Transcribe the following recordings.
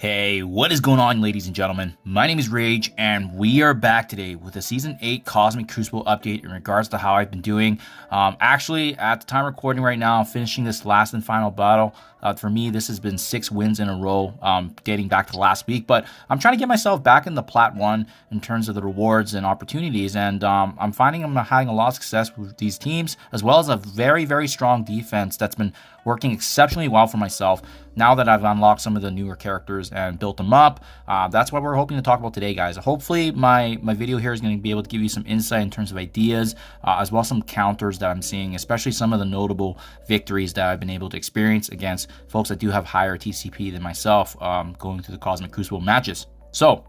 Hey, what is going on, ladies and gentlemen? My name is Rayge, and we are back today with a Season 8 Cosmic Crucible update in regards to how I've been doing. Actually, at the time of recording right now, finishing this last and final battle. For me, this has been 6 wins in a row, dating back to last week. But I'm trying to get myself back in the Plat 1 in terms of the rewards and opportunities. And I'm finding I'm having a lot of success with these teams, as well as a very, very strong defense that's been working exceptionally well for myself now that I've unlocked some of the newer characters and built them up. That's what we're hoping to talk about today, guys. Hopefully my video here is going to be able to give you some insight in terms of ideas, as well as some counters that I'm seeing, especially some of the notable victories that I've been able to experience against folks that do have higher TCP than myself, going through the Cosmic Crucible matches. So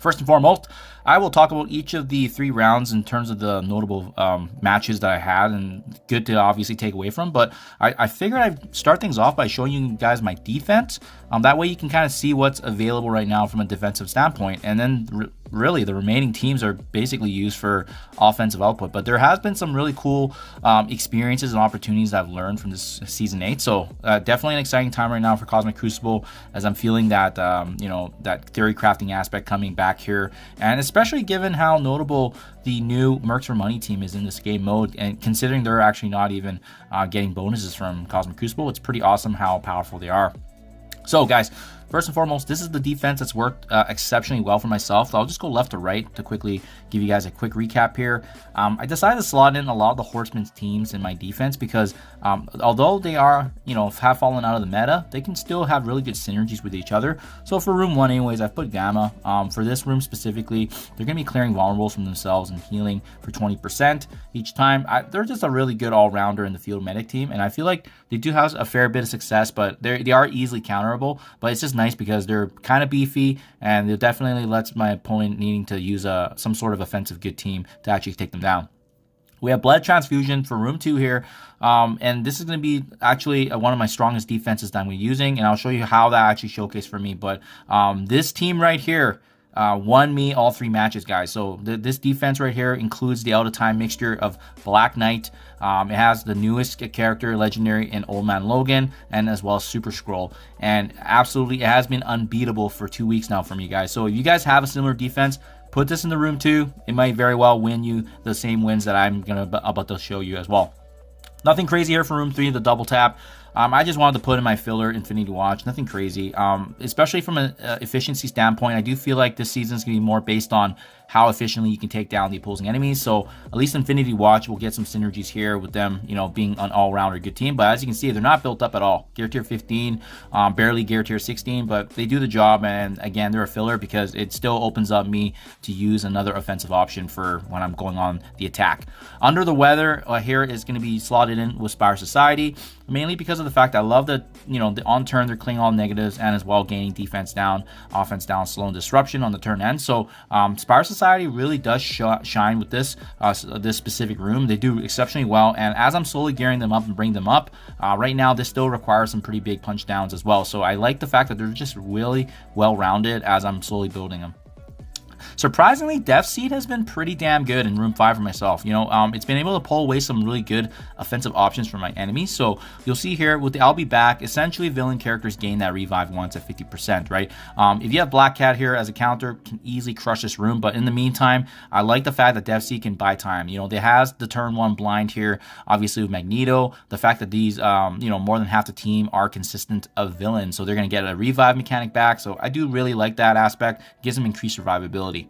first and foremost, I will talk about each of the 3 rounds in terms of the notable matches that I had, and good to obviously take away from. But I figured I'd start things off by showing you guys my defense. That way you can kind of see what's available right now from a defensive standpoint. And then really the remaining teams are basically used for offensive output. But there has been some really cool experiences and opportunities that I've learned from this Season 8. So definitely an exciting time right now for Cosmic Crucible, as I'm feeling that, that theory crafting aspect coming back here. And especially given how notable the new Mercs for Money team is in this game mode, and considering they're actually not even getting bonuses from Cosmic Crucible, it's pretty awesome how powerful they are. So guys, first and foremost, this is the defense that's worked exceptionally well for myself. So I'll just go left to right to quickly give you guys a quick recap here. I decided to slot in a lot of the Horsemen's teams in my defense because although they are, have fallen out of the meta, they can still have really good synergies with each other. So for room 1 anyways, I've put Gamma. For this room specifically, they're going to be clearing vulnerables from themselves and healing for 20% each time. They're just a really good all-rounder in the field medic team, and I feel like they do have a fair bit of success, but they are easily counterable. But it's just nice because they're kind of beefy, and it definitely lets my opponent needing to use some sort of offensive good team to actually take them down. We have Blood Transfusion for room 2 here, and this is going to be actually one of my strongest defenses that I'm using, and I'll show you how that actually showcased for me. But this team right here won me all 3 matches, guys. So this defense right here includes the out of time mixture of Black Knight. It has the newest character, Legendary, and Old Man Logan, and as well as Super Scroll. And absolutely, it has been unbeatable for 2 weeks now for me, guys. So if you guys have a similar defense, put this in the room 2. It might very well win you the same wins that I'm about to show you as well. Nothing crazy here for room 3, the double tap. I just wanted to put in my filler Infinity Watch, nothing crazy. Especially from an efficiency standpoint, I do feel like this season is going to be more based on how efficiently you can take down the opposing enemies. So at least Infinity Watch will get some synergies here with them, being an all-rounder good team. But as you can see, they're not built up at all. Gear tier 15, barely gear tier 16, but they do the job. And again, they're a filler because it still opens up me to use another offensive option for when I'm going on the attack. Under the Weather here is going to be slotted in with Spire Society, mainly because of the fact I love that, on turn they're clearing all negatives and as well gaining defense down, offense down, slow and disruption on the turn end. So Spire Society really does shine with this specific room. They do exceptionally well, and as I'm slowly gearing them up and bringing them up, right now this still requires some pretty big punch downs as well. So I like the fact that they're just really well rounded as I'm slowly building them. Surprisingly, Death Seed has been pretty damn good in room 5 for myself. It's been able to pull away some really good offensive options from my enemies. So you'll see here with the I'll Be Back, essentially villain characters gain that revive once at 50%, right? If you have Black Cat here as a counter, can easily crush this room. But in the meantime, I like the fact that Death Seed can buy time. They has the turn 1 blind here, obviously with Magneto. The fact that these, more than half the team are consistent of villains, so they're going to get a revive mechanic back. So I do really like that aspect. Gives them increased survivability.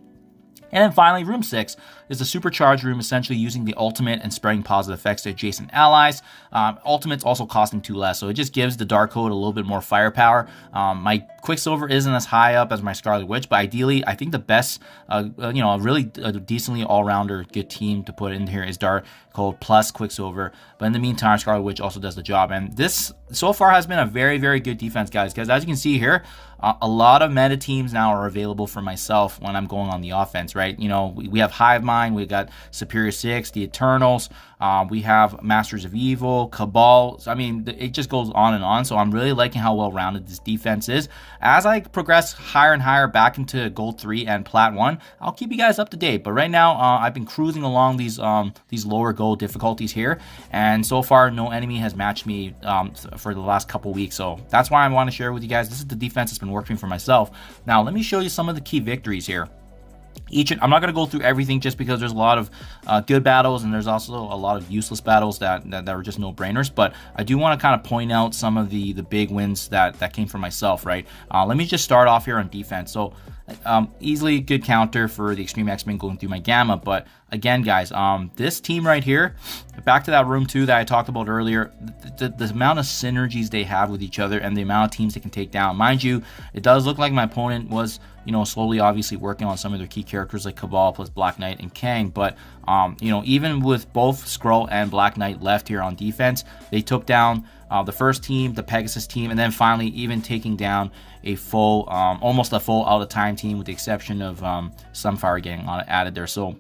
And then finally, room 6 is the supercharged room, essentially using the ultimate and spreading positive effects to adjacent allies. Ultimate's also costing 2 less, so it just gives the Dark Code a little bit more firepower. My Quicksilver isn't as high up as my Scarlet Witch, but ideally, I think the best, a really decently all-rounder good team to put in here is Dark Code plus Quicksilver. But in the meantime, Scarlet Witch also does the job. And this, so far, has been a very, very good defense, guys. Because as you can see here, a lot of meta teams now are available for myself when I'm going on the offense, right? We have Hive Mind, we got Superior 6, the Eternals, we have Masters of Evil, Cabal. I mean, it just goes on and on. So I'm really liking how well-rounded this defense is. As I progress higher and higher back into Gold 3 and Plat 1, I'll keep you guys up to date. But right now, I've been cruising along these lower gold difficulties here, and so far, no enemy has matched me for the last couple weeks. So that's why I want to share with you guys. This is the defense that's been working for myself. Now, let me show you some of the key victories here. I'm not going to go through everything just because there's a lot of good battles and there's also a lot of useless battles that were just no-brainers, but I do want to kind of point out some of the big wins that came from myself, right? Let me just start off here on defense. So easily good counter for the Extreme X-Men going through my Gamma, but again, guys, this team right here, back to that room 2 that I talked about earlier, the amount of synergies they have with each other and the amount of teams they can take down. Mind you, it does look like my opponent was, you know, slowly obviously working on some of their key characters like Cabal plus Black Knight and Kang, but you know, even with both Skrull and Black Knight left here on defense, they took down the first team, the Pegasus team, and then finally even taking down a full, almost a full out of time team with the exception of Sunfire getting added there. So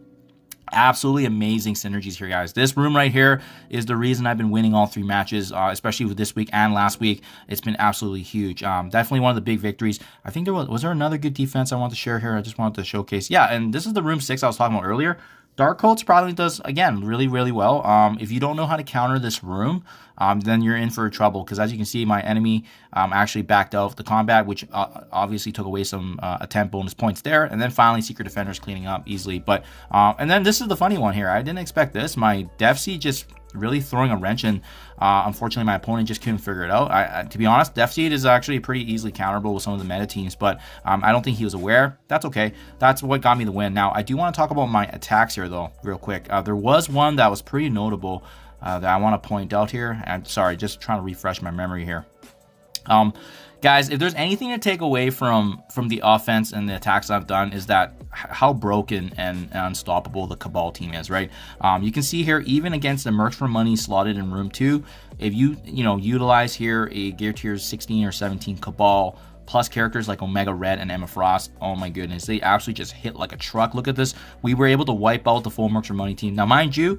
absolutely amazing synergies here, guys. This room right here is the reason I've been winning all 3 matches, especially with this week and last week. It's been absolutely huge. Definitely one of the big victories. I think there was there another good defense I wanted to share here? I just wanted to showcase. Yeah, and this is the room 6 I was talking about earlier. Dark Coats probably does, again, really, really well. If you don't know how to counter this room, then you're in for trouble, because as you can see, my enemy actually backed out of the combat, which obviously took away some attempt bonus points there. And then finally, Secret Defenders cleaning up easily. But and then this is the funny one here. I didn't expect this. My Def Seed just really throwing a wrench in. Unfortunately, my opponent just couldn't figure it out. To be honest, Def Seed is actually pretty easily counterable with some of the meta teams, but I don't think he was aware. That's okay. That's what got me the win. Now, I do want to talk about my attacks here, though, real quick. There was one that was pretty notable that I want to point out here. And sorry, just trying to refresh my memory here. Guys, if there's anything to take away from the offense and the attacks I've done, is that how broken and unstoppable the Cabal team is, right? You can see here, even against the Mercs for Money slotted in room 2, if you utilize here a gear tier 16 or 17 Cabal plus characters like Omega Red and Emma Frost, oh my goodness, they actually just hit like a truck. Look at this. We were able to wipe out the full Mercs for Money team. Now, mind you,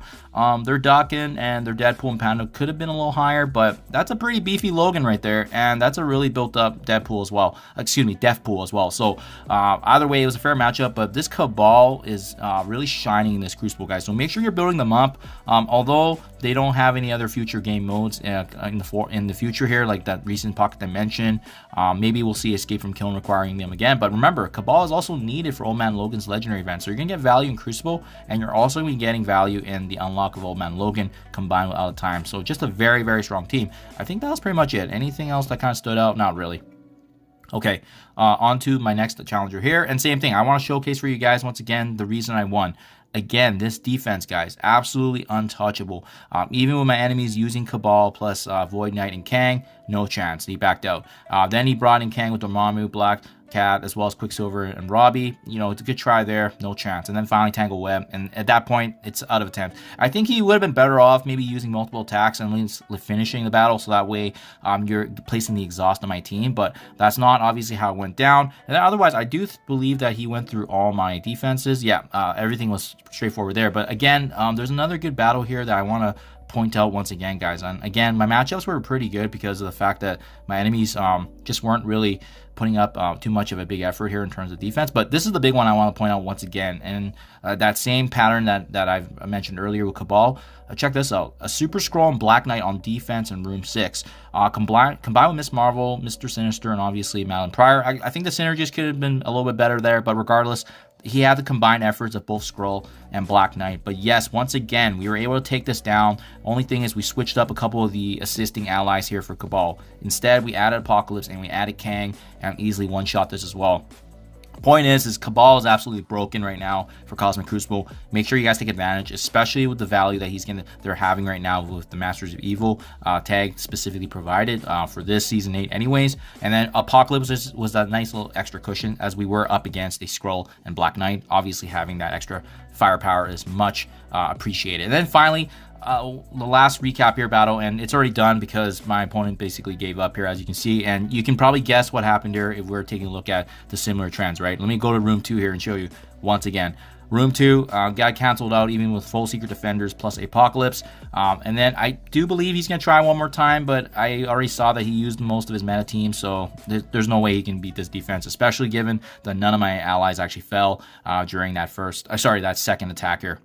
their Dawkins and their Deadpool and Panda could have been a little higher, but that's a pretty beefy Logan right there, and that's a really built up Deadpool as well. Excuse me, Deathpool as well. So either way, it was a fair matchup, but this Cabal is really shining in this Crucible, guys. So make sure you're building them up. Although they don't have any other future game modes in the future here, like that recent Pocket Dimension, maybe we'll see Escape from Kiln requiring them again. But remember, Cabal is also needed for Old Man Logan's legendary event, so you're gonna get value in Crucible, and you're also gonna be getting value in the unlock of Old Man Logan combined with Out of Time. So just a very, very strong team. I think that was pretty much it. Anything else that kind of stood out? Not really. Okay, on to my next challenger here, and same thing. I want to showcase for you guys once again the reason I won. Again, this defense, guys, absolutely untouchable. Even with my enemies using Cabal plus Void Knight and Kang, no chance. He backed out. Then he brought in Kang with Dormammu, Black Cat, as well as Quicksilver and Robbie. You know, it's a good try there, no chance. And then finally Tangle Web, and at that point, it's out of attempt. I think he would have been better off maybe using multiple attacks and at least finishing the battle, so that way you're placing the exhaust on my team, but that's not obviously how it went down. And then otherwise, I do believe that he went through all my defenses. Yeah, everything was straightforward there. But again, there's another good battle here that I want to point out once again, guys. And again, my matchups were pretty good because of the fact that my enemies just weren't really putting up too much of a big effort here in terms of defense. But this is the big one I want to point out once again, and that same pattern that I've mentioned earlier with Cabal. Check this out: a Super Skrull and Black Knight on defense in room 6, combined with Miss Marvel, Mr. Sinister, and obviously Madeline Pryor. I think the synergies could have been a little bit better there, but regardless, he had the combined efforts of both Skrull and Black Knight. But yes, once again, we were able to take this down. Only thing is we switched up a couple of the assisting allies here for Cabal. Instead, we added Apocalypse and we added Kang, and easily one-shot this as well. Point is Cabal is absolutely broken right now for Cosmic Crucible. Make sure you guys take advantage, especially with the value that they're having right now with the Masters of Evil tag specifically provided for this season 8 anyways. And then Apocalypse was that nice little extra cushion as we were up against a Skrull and Black Knight. Obviously having that extra firepower is much appreciated. And then finally, the last recap here battle, and it's already done because my opponent basically gave up here, as you can see, and you can probably guess what happened here if we're taking a look at the similar trends, right? Let me go to room 2 here and show you once again. Room 2 got canceled out even with full Secret Defenders plus Apocalypse, and then I do believe he's gonna try one more time, but I already saw that he used most of his meta team, so there's no way he can beat this defense, especially given that none of my allies actually fell during that second attack here.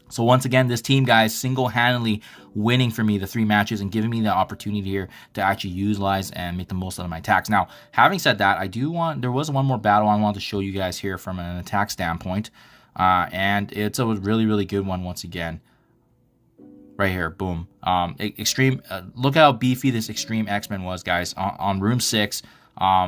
So once again, this team, guys, single-handedly winning for me the 3 matches and giving me the opportunity here to actually utilize and make the most out of my attacks. Now, having said that, there was one more battle I wanted to show you guys here from an attack standpoint. And it's a really, really good one once again. Right here, boom. Extreme, look how beefy this Extreme X-Men was, guys. On room 6,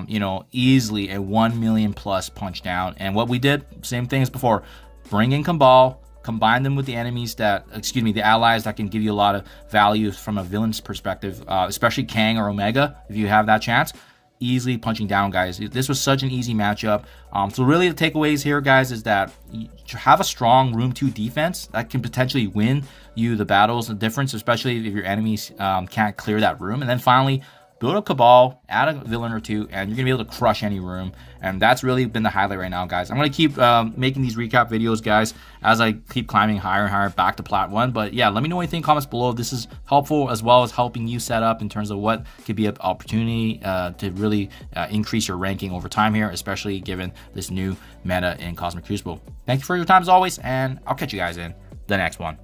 you know, easily a 1 million plus punch down. And what we did, same thing as before, bring in Cabal, combine them with the enemies that, the allies that can give you a lot of value from a villain's perspective, especially Kang or Omega, if you have that chance. Easily punching down, guys. This was such an easy matchup. So really the takeaways here, guys, is that you have a strong room 2 defense that can potentially win you the battles. The difference, especially if your enemies can't clear that room. And then finally, build a Cabal, add a villain or 2, and you're going to be able to crush any room. And that's really been the highlight right now, guys. I'm going to keep making these recap videos, guys, as I keep climbing higher and higher back to Plat 1. But yeah, let me know what you think in comments below. This is helpful, as well as helping you set up in terms of what could be an opportunity to really increase your ranking over time here, especially given this new meta in Cosmic Crucible. Thank you for your time as always, and I'll catch you guys in the next one.